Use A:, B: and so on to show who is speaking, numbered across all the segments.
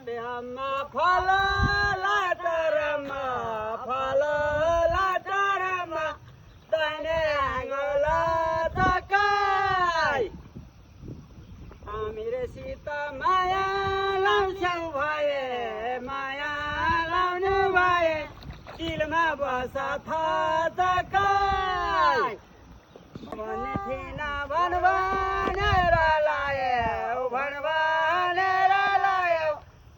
A: Fatima phala latarama phala latarama tane angola takai amire sita maya lausau bhaye maya launu bhaye dilma basa tha takai भन्ने थिएन भनेर लायो भनेर लायो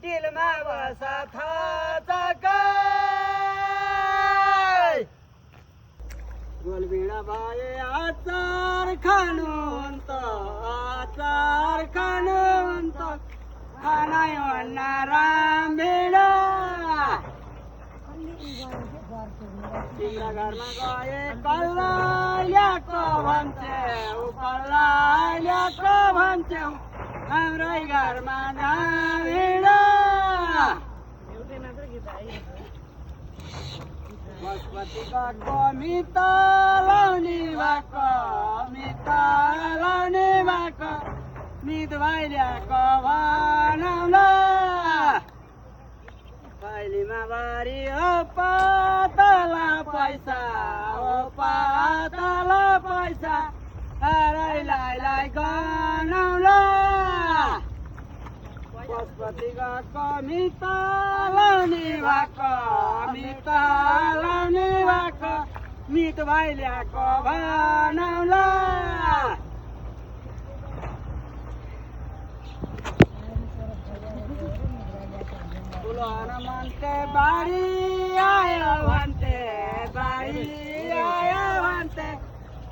A: दिलमा बसा थचकै गोलबिडा भए अचार खानु त अचार खानु त खानै भन्न रामबिडा तिम्रो घरमा गए कल्ला ल्याएको भन्छौ कल्ला ल्याएको भन्छौ हाम्रै घरमा जाँदैन बसपति गएको मिता लाउने भएको मित भाइ ल्याएको भनौला कैलीमा बारी हो पातला पैसा हराइलाई गनौला पशुपति गएको मिता लाउने भएको मित भाइ ल्याएको भनौला हनुमन्ते बारी आयो भन्थे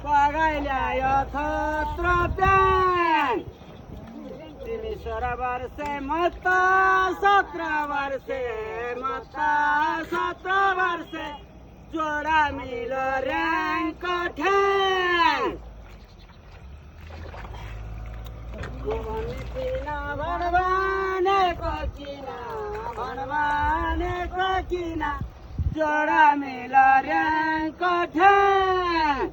A: पगाइ ल्यायो थोत्रो प्यान तिमी 16 वर्षे म त 17 वर्षे जोडा मिलो र्याङ्क ठ्याङ भनेको किन जोडा मिलो र्याङ्क ठ्याङ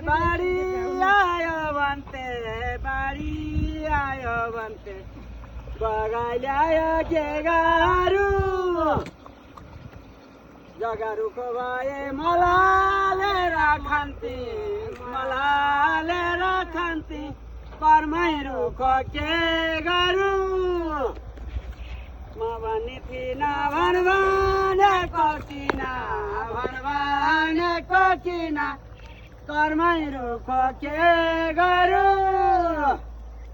A: बारी आयो भन्थे बगाइ ल्यायो के गाह्रो जगारुको भए मलालेर खान्थे कर्मै रुखो के गरौँ म भन्ने थिइन भनेको किन कर्मै रुखो के गरौँ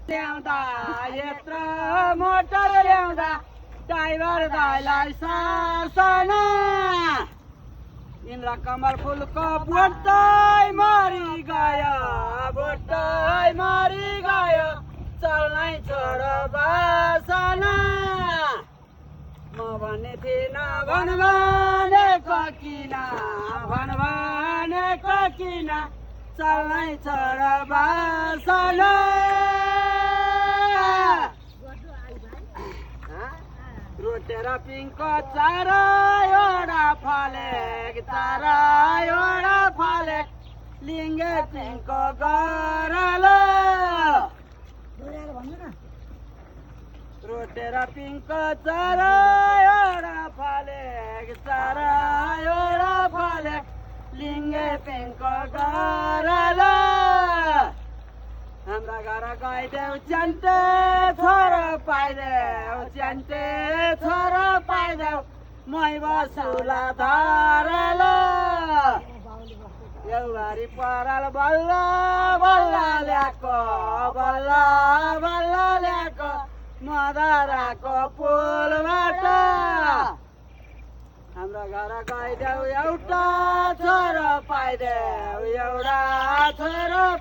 A: ल्याउँदा यत्रो मोटर ल्याउँदा ड्राइभर दाइलाई सासना इन्द्र कमल फुलको बोटै मरि गयो चल्नै छोडो बासना म भन्ने थिइन भनेको किन चल्नै छोडो बासना रोटेर पिङको चारवटा फलेक लिङ्गे पिङको गरलो रोटेर पिङको चारवटा फलेक लिङ्गे पिङको गरलो हाम्रा घर गइदेऊ च्यान्टे छोरो पाइदेऊ मै बसुला धरलो एउबारी पराल बल्ल ल्याएको मदराको पुलबाट हाम्रो घर गइदेऊ एउटा छोरो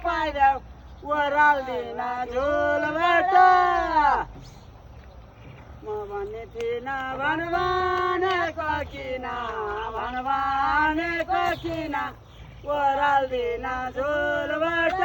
A: पाइदेऊ ओराल दिन झोलबाट म भन्ने थिइन भनेको किन ओराल दिन झोलबाट